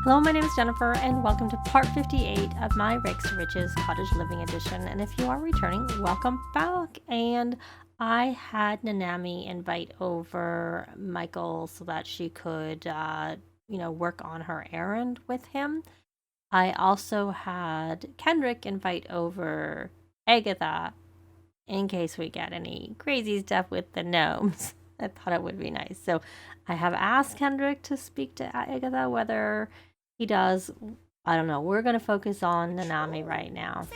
Hello, my name is Jennifer, and welcome to part 58 of my Rakes to Riches Cottage Living Edition. And if you are returning, welcome back. And I had Nanami invite over Michael so that she could, work on her errand with him. I also had Kendrick invite over Agatha in case we get any crazy stuff with the gnomes. I thought it would be nice. So I have asked Kendrick to speak to Agatha, whether he does. I don't know. We're going to focus on Nanami right now.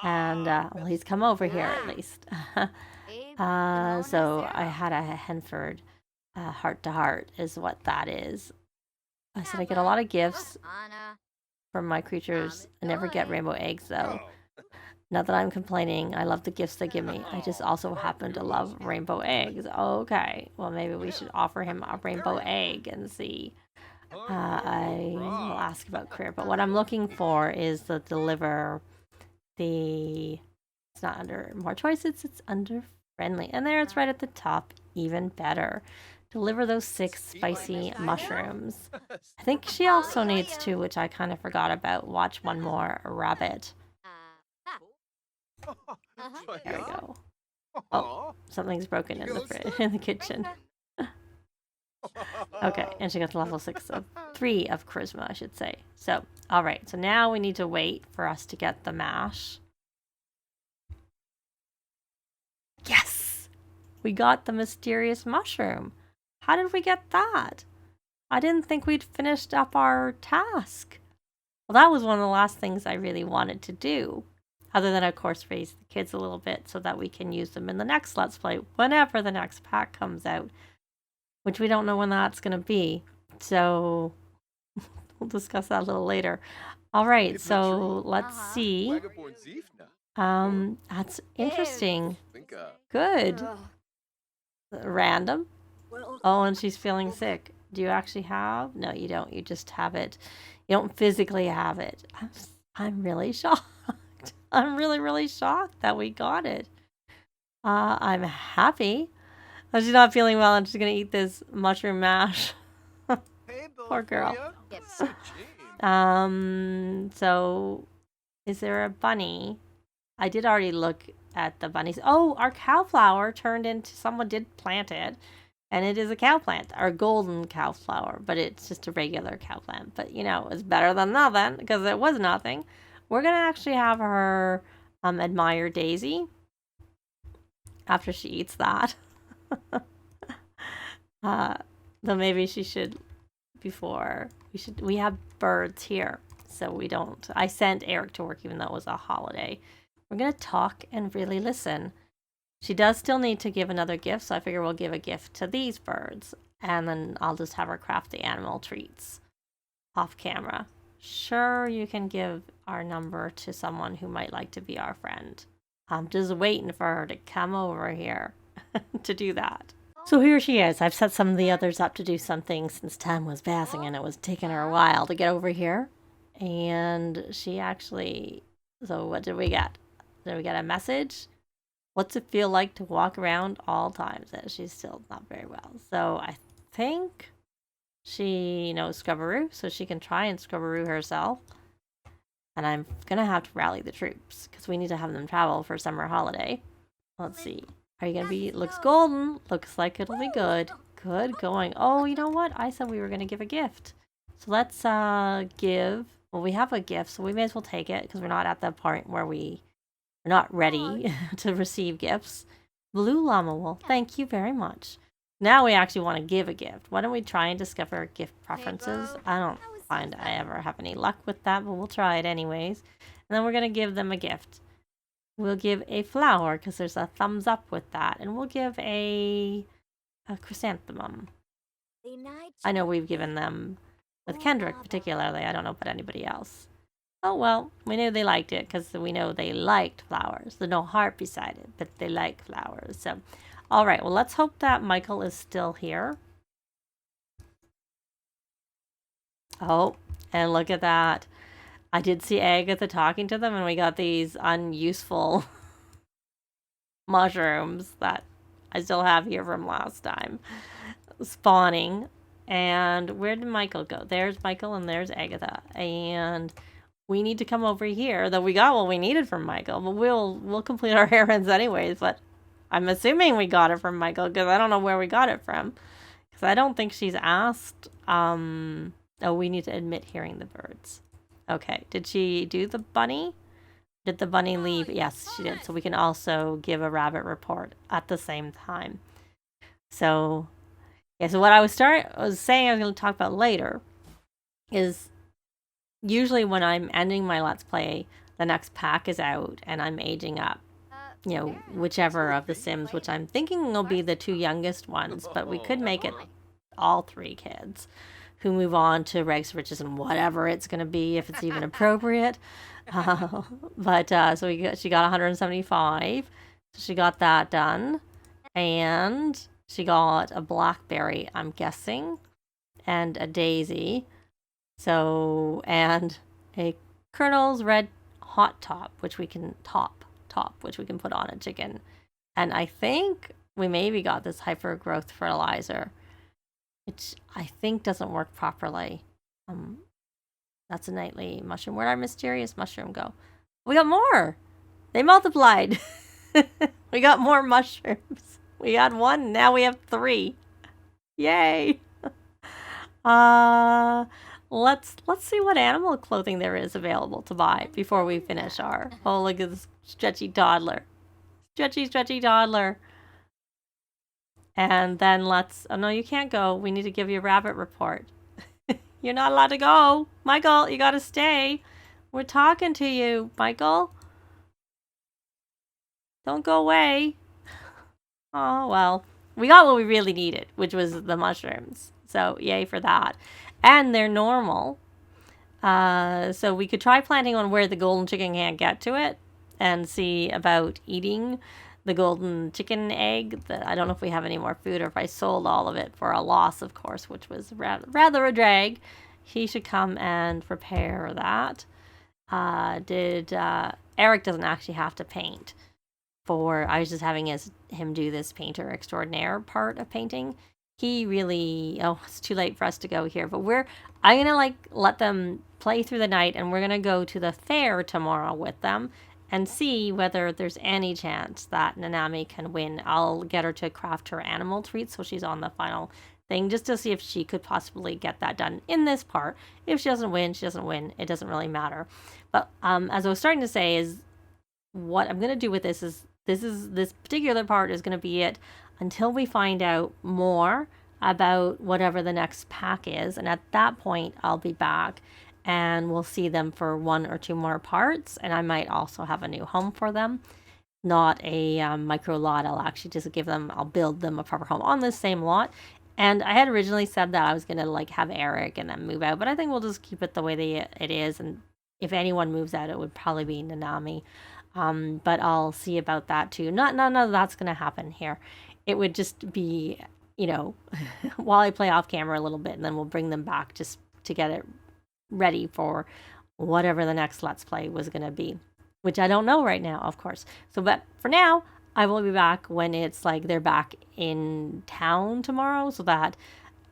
And, well, he's come over here at least. So I had a Henford heart to heart is what that is. I said I get a lot of gifts from my creatures. I never get rainbow eggs though. Not that I'm complaining. I love the gifts they give me. I just also happen to love rainbow eggs. Okay. Well, maybe we should offer him a rainbow egg and see. I will ask about career. But what I'm looking for is the deliver the... It's not under more choices. It's under friendly. And there it's right at the top. Even better. Deliver those 6 spicy mushrooms. I think she also needs to, which I kind of forgot about, watch one more rabbit. There we go. Oh, something's broken in the kitchen. Okay, and she got to level 3 of charisma, I should say. So, all right. So now we need to wait for us to get the mash. Yes, we got the mysterious mushroom. How did we get that? I didn't think we'd finished up our task. Well, that was one of the last things I really wanted to do. Other than, of course, raise the kids a little bit so that we can use them in the next Let's Play, whenever the next pack comes out. Which we don't know when that's going to be. So, we'll discuss that a little later. All right, so let's see. That's interesting. Good. Random. Oh, and she's feeling sick. Do you actually have? No, you don't. You just have it. You don't physically have it. I'm really shocked. I'm really, really shocked that we got it. I'm happy. She's not feeling well and she's going to eat this mushroom mash. Poor girl. So, is there a bunny? I did already look at the bunnies. Oh, our cow flower turned into, someone did plant it. And it is a cow plant, our golden cow flower, but it's just a regular cow plant. But, it's better than nothing because it was nothing. We're going to actually have her admire Daisy after she eats that. Though maybe she should, we have birds here, so we don't. I sent Eric to work even though it was a holiday. We're going to talk and really listen. She does still need to give another gift, so I figure we'll give a gift to these birds. And then I'll just have her craft the animal treats off camera. Sure, you can give our number to someone who might like to be our friend. I'm just waiting for her to come over here to do that. So here she is. I've set some of the others up to do something since time was passing and it was taking her a while to get over here. And she actually... So what did we get? Did we get a message? What's it feel like to walk around all times? She's still not very well. So I think she knows Scrubberoo, so she can try and Scrubberoo herself. And I'm going to have to rally the troops, because we need to have them travel for summer holiday. Let's see. Are you going to be... Looks golden. Looks like it'll be good. Good going. Oh, you know what? I said we were going to give a gift. So let's give... Well, we have a gift, so we may as well take it, because we're not at the point where we're not ready to receive gifts. Blue llama wool. Thank you very much. Now we actually want to give a gift. Why don't we try and discover gift preferences? I don't find I ever have any luck with that, but we'll try it anyways. And then we're going to give them a gift. We'll give a flower because there's a thumbs up with that. And we'll give a chrysanthemum. I know we've given them with Kendrick particularly. I don't know about anybody else. Oh, well, we knew they liked it because we know they liked flowers. There's no heart beside it, but they like flowers. So, all right. Well, let's hope that Michael is still here. Oh, and look at that. I did see Agatha talking to them, and we got these unuseful mushrooms that I still have here from last time spawning. And where did Michael go? There's Michael and there's Agatha. And we need to come over here, though we got what we needed from Michael, but we'll complete our errands anyways. But I'm assuming we got it from Michael because I don't know where we got it from. Because I don't think she's asked. Oh, we need to admit hearing the birds. Okay. Did she do the bunny? Did the bunny leave? Yes, she did. So we can also give a rabbit report at the same time. So, yeah, so what I was saying I was going to talk about later is usually when I'm ending my Let's Play, the next pack is out and I'm aging up. You know, whichever of the Sims, which I'm thinking will be the 2 youngest ones, but we could make it all 3 kids who move on to Regs, Riches, and whatever it's going to be, if it's even appropriate. So she got 175. So she got that done. And she got a blackberry, I'm guessing, and a daisy. So, and a Colonel's red hot top, which we can which we can put on a chicken. And I think we maybe got this hyper growth fertilizer, which I think doesn't work properly. That's a nightly mushroom. Where'd our mysterious mushroom go? We got more. They multiplied. We got more mushrooms. We had 1, now we have 3. Yay. Let's see what animal clothing there is available to buy before we finish our... Oh, look at this stretchy toddler. Stretchy toddler. And then let's... Oh, no, you can't go. We need to give you a rabbit report. You're not allowed to go. Michael, you gotta stay. We're talking to you, Michael. Don't go away. Oh, well. We got what we really needed, which was the mushrooms. So, yay for that. And they're normal. So we could try planting on where the golden chicken can't get to it and see about eating the golden chicken egg. I don't know if we have any more food or if I sold all of it for a loss, of course, which was rather a drag. He should come and prepare that. Eric doesn't actually have to paint. I was just having him do this painter extraordinaire part of painting. He really, it's too late for us to go here, but I'm going to let them play through the night, and we're going to go to the fair tomorrow with them and see whether there's any chance that Nanami can win. I'll get her to craft her animal treats so she's on the final thing, just to see if she could possibly get that done in this part. If she doesn't win, she doesn't win. It doesn't really matter. But as I was starting to say, is what I'm going to do with this is this particular part is going to be it until we find out more about whatever the next pack is. And at that point, I'll be back and we'll see them for 1 or 2 more parts. And I might also have a new home for them. Not a micro lot. I'll build them a proper home on this same lot. And I had originally said that I was going to have Eric and then move out. But I think we'll just keep it the way it is. And if anyone moves out, it would probably be Nanami. But I'll see about that too. None of that's going to happen here. It would just be, while I play off camera a little bit, and then we'll bring them back just to get it ready for whatever the next Let's Play was going to be, which I don't know right now, of course. So, but for now, I will be back when it's they're back in town tomorrow so that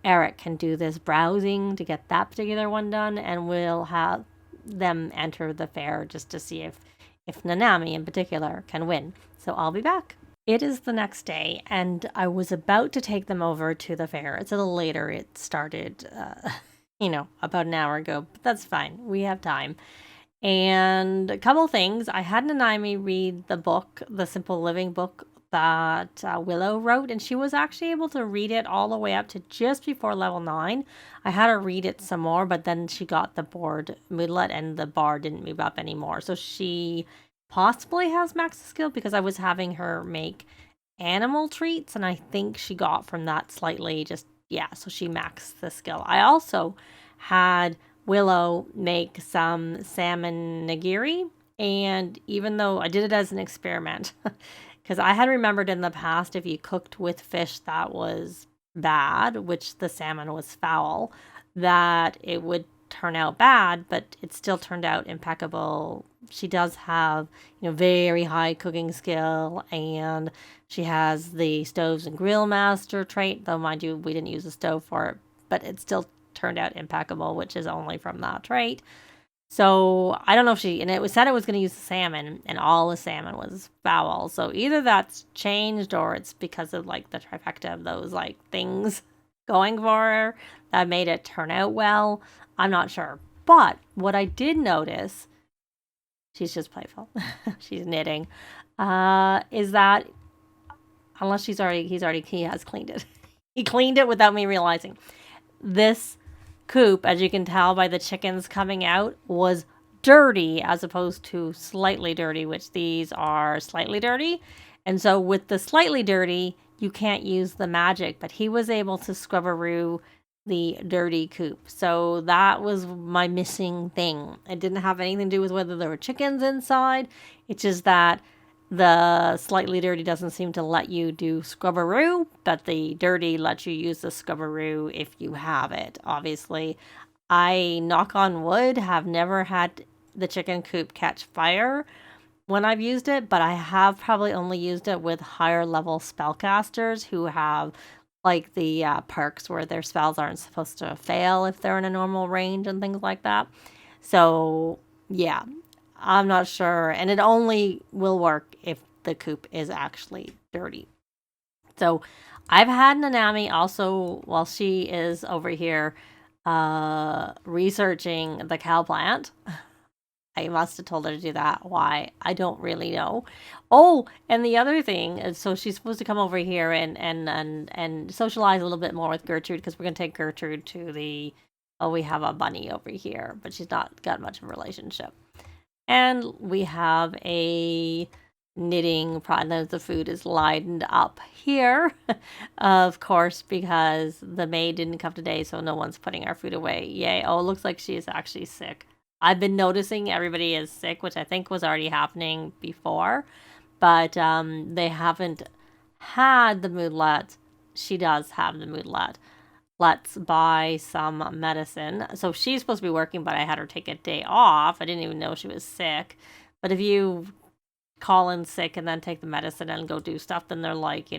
Eric can do this browsing to get that particular one done, and we'll have them enter the fair just to see if Nanami in particular can win. So I'll be back. It is the next day, and I was about to take them over to the fair. It's a little later. It started, about an hour ago, but that's fine. We have time. And a couple things. I had Nanami read the book, the Simple Living book that Willow wrote, and she was actually able to read it all the way up to just before level 9. I had her read it some more, but then she got the board moodlet, and the bar didn't move up anymore. So she possibly has max skill because I was having her make animal treats, and I think she got from that slightly so she maxed the skill. I also had Willow make some salmon nigiri, and even though I did it as an experiment, because I had remembered in the past if you cooked with fish that was bad, which the salmon was foul, that it would turn out bad, but it still turned out impeccable. She does have, very high cooking skill, and she has the stoves and grill master trait, though mind you, we didn't use a stove for it, but it still turned out impeccable, which is only from that trait. So I don't know if and it was said it was going to use the salmon, and all the salmon was foul. So either that's changed, or it's because of like the trifecta of those like things going for her that made it turn out well. I'm not sure. But what I did notice, she's just playful. She's knitting. Is that unless he has cleaned it. He cleaned it without me realizing. This coop, as you can tell by the chickens coming out, was dirty as opposed to slightly dirty, which these are slightly dirty. And so with the slightly dirty, you can't use the magic, but he was able to scrubberoo the dirty coop. So that was my missing thing. It didn't have anything to do with whether there were chickens inside. It's just that the slightly dirty doesn't seem to let you do scrubberoo, but the dirty lets you use the scrubberoo if you have it. Obviously, I, knock on wood, have never had the chicken coop catch fire when I've used it, but I have probably only used it with higher level spellcasters who have like the perks where their spells aren't supposed to fail if they're in a normal range and things like that. So yeah, I'm not sure. And it only will work if the coop is actually dirty. So I've had Nanami also, while she is over here researching the cow plant. I must have told her to do that. Why? I don't really know. Oh, and the other thing is, so she's supposed to come over here and socialize a little bit more with Gertrude, because we're going to take Gertrude to the, we have a bunny over here, but she's not got much of a relationship. And we have a knitting project. The food is lined up here, of course, because the maid didn't come today, so no one's putting our food away. Yay. Oh, it looks like she is actually sick. I've been noticing everybody is sick, which I think was already happening before, but they haven't had the moodlet. She does have the moodlet. Let's buy some medicine. So she's supposed to be working, but I had her take a day off. I didn't even know she was sick. But if you call in sick and then take the medicine and go do stuff, then they're like,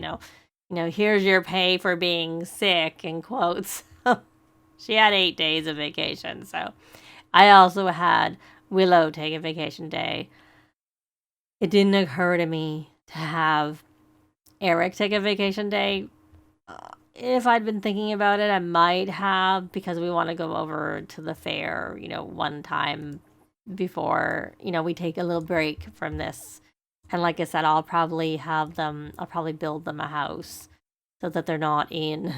here's your pay for being sick, in quotes. She had 8 days of vacation, so... I also had Willow take a vacation day. It didn't occur to me to have Eric take a vacation day. If I'd been thinking about it, I might have, because we want to go over to the fair, one time before, we take a little break from this. And like I said, I'll probably build them a house so that they're not in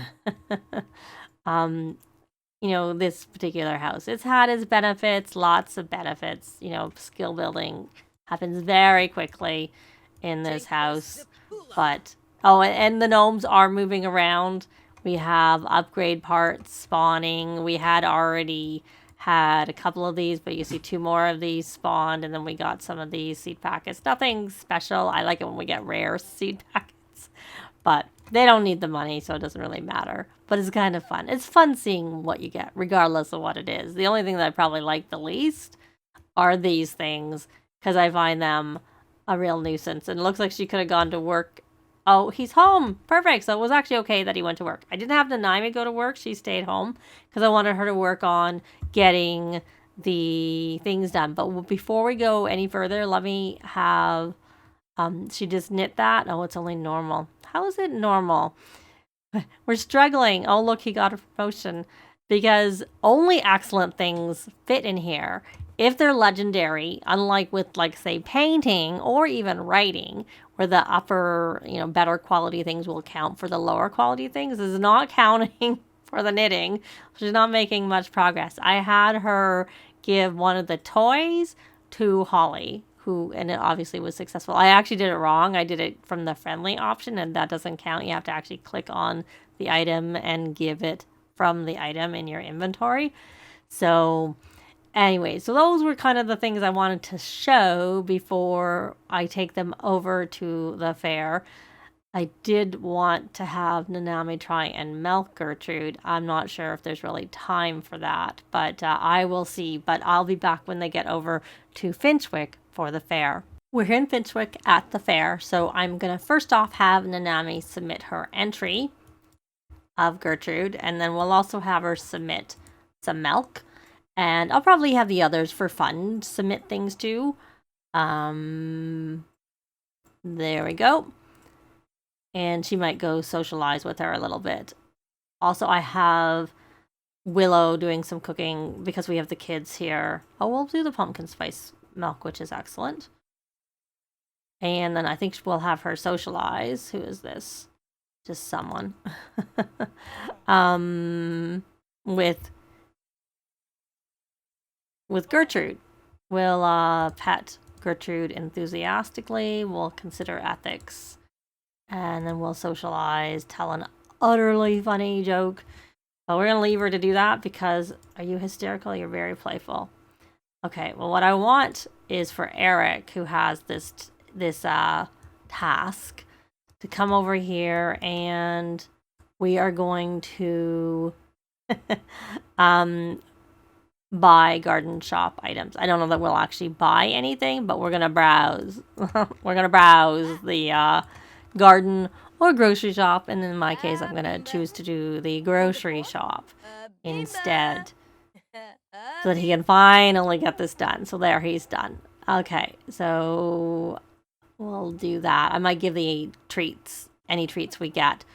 this particular house. It's had its benefits, lots of benefits. Skill building happens very quickly in this house. But, and the gnomes are moving around. We have upgrade parts spawning. We had already had a couple of these, but you see 2 more of these spawned, and then we got some of these seed packets. Nothing special. I like it when we get rare seed packets, but they don't need the money, so it doesn't really matter. But it's kind of fun. It's fun seeing what you get, regardless of what it is. The only thing that I probably like the least are these things, because I find them a real nuisance. And it looks like she could have gone to work. Oh, he's home. Perfect. So it was actually okay that he went to work. I didn't have Nanami go to work. She stayed home because I wanted her to work on getting the things done. But before we go any further, let me have... she just knit that. Oh, it's only normal. How is it normal? We're struggling. Oh, look, he got a promotion, because only excellent things fit in here. If they're legendary, unlike with, like, say, painting or even writing, where the upper, better quality things will count for the lower quality things, is not counting for the knitting. She's not making much progress. I had her give one of the toys to Holly, and it obviously was successful. I actually did it wrong. I did it from the friendly option, and that doesn't count. You have to actually click on the item and give it from the item in your inventory. So anyway, so those were kind of the things I wanted to show before I take them over to the fair. I did want to have Nanami try and milk Gertrude. I'm not sure if there's really time for that, but I will see. But I'll be back when they get over to Finchwick for the fair. We're here in Finchwick at the fair, so I'm going to first off have Nanami submit her entry. of Gertrude, and then we'll also have her submit some milk. And I'll probably have the others for fun submit things too. There we go. And she might go socialize with her a little bit. Also, I have Willow doing some cooking because we have the kids here. Oh, we'll do the pumpkin spice milk, which is excellent. And then I think we'll have her socialize. Who is this? Just someone. With Gertrude. We'll pet Gertrude enthusiastically. We'll consider ethics. And then we'll socialize, tell an utterly funny joke. But we're going to leave her to do that because, are you hysterical? You're very playful. Okay, well, what I want is for Eric, who has this task, to come over here, and we are going to buy garden shop items. I don't know that we'll actually buy anything, but we're going to browse. We're going to browse the garden or grocery shop, and in my case I'm going to choose to do the grocery shop instead so that he can finally get this done. So there, he's done. Okay, so we'll do that. I might give the treats, any treats we get,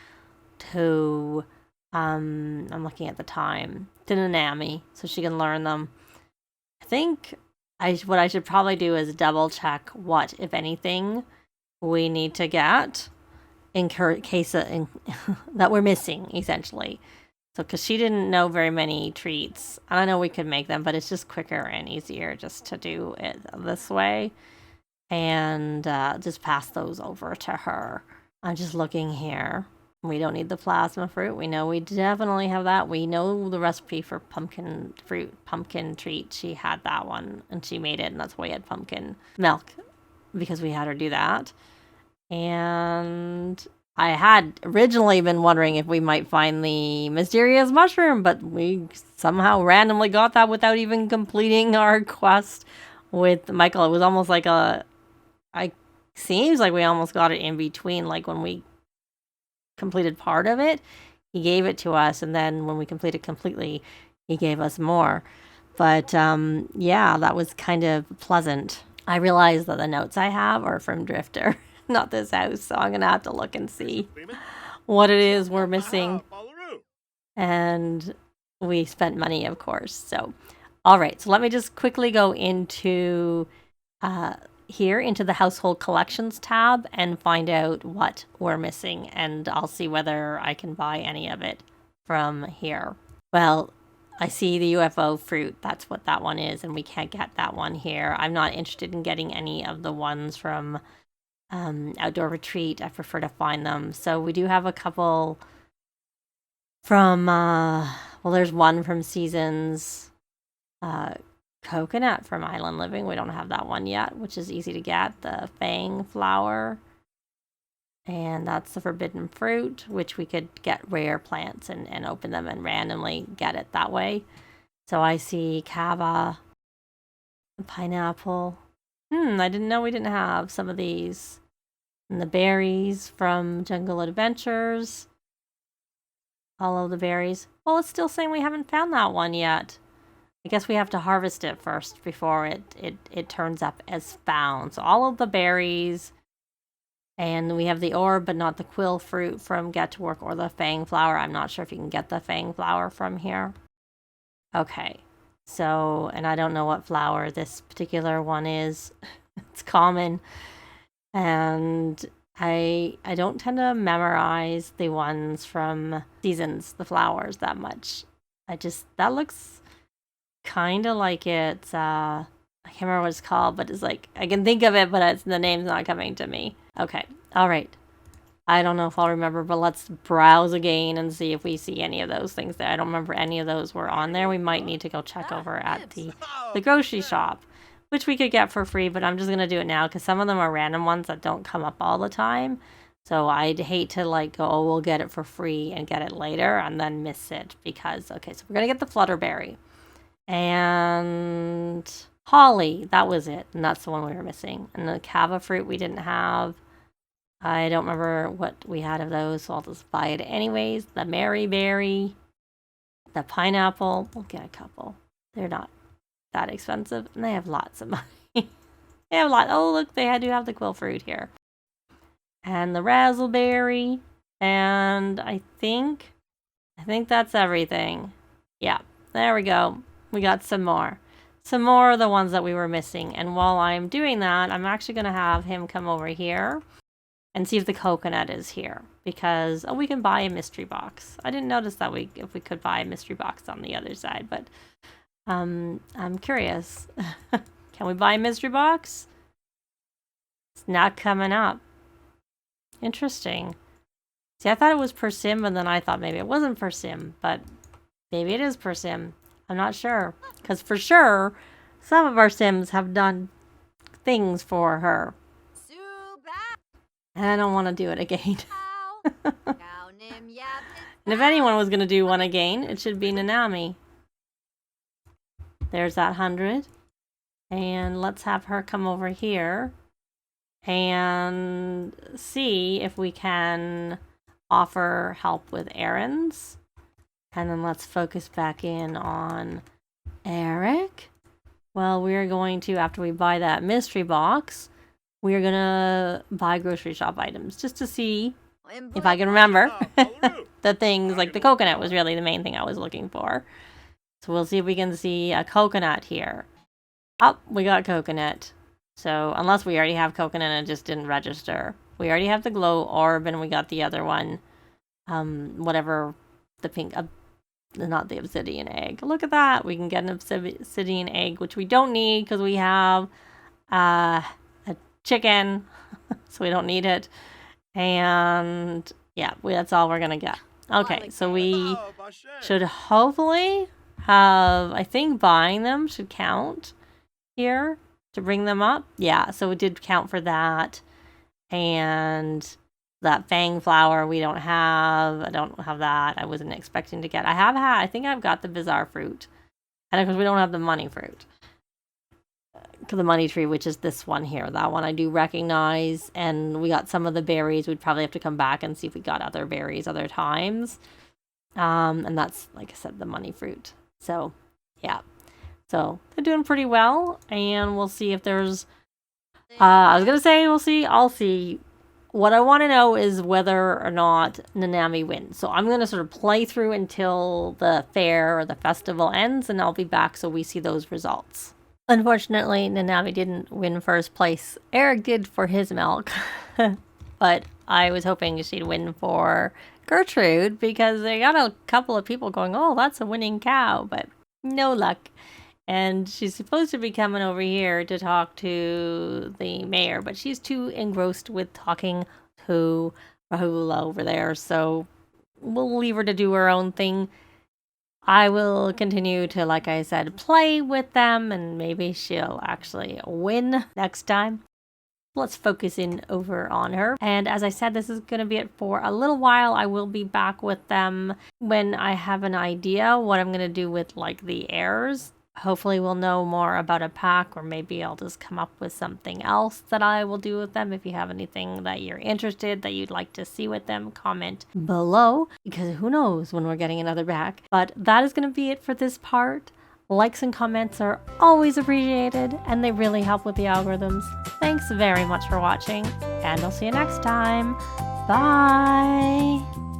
to I'm looking at the time, to Nanami, so she can learn them. I think what I should probably do is double check what, if anything, we need to get in case that we're missing, essentially. So, because she didn't know very many treats. I don't know, we could make them, but it's just quicker and easier just to do it this way. And just pass those over to her. I'm just looking here. We don't need the plasma fruit. We know we definitely have that. We know the recipe for pumpkin treat. She had that one, and she made it, and that's why we had pumpkin milk, because we had her do that. And I had originally been wondering if we might find the mysterious mushroom, but we somehow randomly got that without even completing our quest with Michael. It was almost like seems like we almost got it in between, like when we completed part of it, he gave it to us, and then when we completed completely, he gave us more. But yeah, that was kind of pleasant. I realized that the notes I have are from Drifter, not this house, so I'm gonna have to look and see what it is we're missing. And we spent money, of course. So all right, so let me just quickly go into here into the household collections tab and find out what we're missing, and I'll see whether I can buy any of it from here. Well, I see the UFO fruit. That's what that one is, and we can't get that one here. I'm not interested in getting any of the ones from Outdoor Retreat. I prefer to find them. So we do have a couple from well, there's one from Seasons, coconut from Island Living. We don't have that one yet, which is easy to get. The Fang flower, and that's the forbidden fruit, which we could get rare plants and open them and randomly get it that way. So I see cava, pineapple. I didn't know we didn't have some of these. And the berries from Jungle Adventures. All of the berries. Well, it's still saying we haven't found that one yet. I guess we have to harvest it first before it turns up as found. So all of the berries, and we have the orb, but not the quill fruit from Get to Work or the Fang flower. I'm not sure if you can get the Fang flower from here. Okay, so, and I don't know what flower this particular one is. It's common. And I don't tend to memorize the ones from Seasons, the flowers, that much. That looks kind of like it's I can't remember what it's called, but it's like I can think of it, but the name's not coming to me. Okay, all right, I don't know if I'll remember, but let's browse again and see if we see any of those things there. I don't remember any of those were on there. We might need to go check over at the grocery shop, which we could get for free, but I'm just gonna do it now because some of them are random ones that don't come up all the time. So I'd hate to like go, oh, we'll get it for free and get it later and then miss it, because okay, so we're gonna get the flutterberry and holly. That was it, and that's the one we were missing. And the cava fruit we didn't have. I don't remember what we had of those, so I'll just buy it anyways. The Mary Berry, the pineapple. We'll get a couple. They're not that expensive, and they have lots of money. They have a lot. Oh, look, they do have the quill fruit here. And the razzleberry. And I think that's everything. Yeah, there we go. We got some more. Some more of the ones that we were missing. And while I'm doing that, I'm actually going to have him come over here and see if the coconut is here. Because, oh, we can buy a mystery box. I didn't notice that if we could buy a mystery box on the other side, but I'm curious. Can we buy a mystery box? It's not coming up. Interesting. See, I thought it was per sim, and then I thought maybe it wasn't per sim, but maybe it is per sim. I'm not sure. Because for sure, some of our sims have done things for her. And I don't want to do it again. And if anyone was going to do one again, it should be Nanami. There's that 100. And let's have her come over here and see if we can offer help with errands. And then let's focus back in on Eric. Well, we're going to, after we buy that mystery box, we're going to buy grocery shop items just to see if I can remember the things. Like the coconut was really the main thing I was looking for. So we'll see if we can see a coconut here. Oh, we got coconut. So unless we already have coconut and it just didn't register. We already have the glow orb and we got the other one. Whatever the pink, not the obsidian egg. Look at that. We can get an obsidian egg, which we don't need because we have a chicken. So we don't need it. And yeah, that's all we're going to get. Okay, so we should hopefully have, I think buying them should count here to bring them up. Yeah, so it did count for that. And that fang flower we don't have. I don't have that. I wasn't expecting to get. I think I've got the bizarre fruit. And of course we don't have the money fruit. The money tree, which is this one here. That one I do recognize. And we got some of the berries. We'd probably have to come back and see if we got other berries other times. And that's, like I said, the money fruit. So, yeah. So, they're doing pretty well. And we'll see if there's... I was going to say we'll see. I'll see. What I want to know is whether or not Nanami wins. So, I'm going to sort of play through until the fair or the festival ends. And I'll be back so we see those results. Unfortunately, Nanami didn't win first place. Eric did for his milk. But I was hoping she'd win for Gertrude because they got a couple of people going, oh, that's a winning cow. But no luck. And she's supposed to be coming over here to talk to the mayor. But she's too engrossed with talking to Rahula over there. So we'll leave her to do her own thing. I will continue to, like I said, play with them, and maybe she'll actually win next time. Let's focus in over on her. And as I said, this is going to be it for a little while. I will be back with them when I have an idea what I'm going to do with, like, the heirs. Hopefully we'll know more about a pack, or maybe I'll just come up with something else that I will do with them. If you have anything that you're interested, that you'd like to see with them, comment below, because who knows when we're getting another pack. But that is going to be it for this part. Likes and comments are always appreciated, and they really help with the algorithms. Thanks very much for watching, and I'll see you next time. Bye!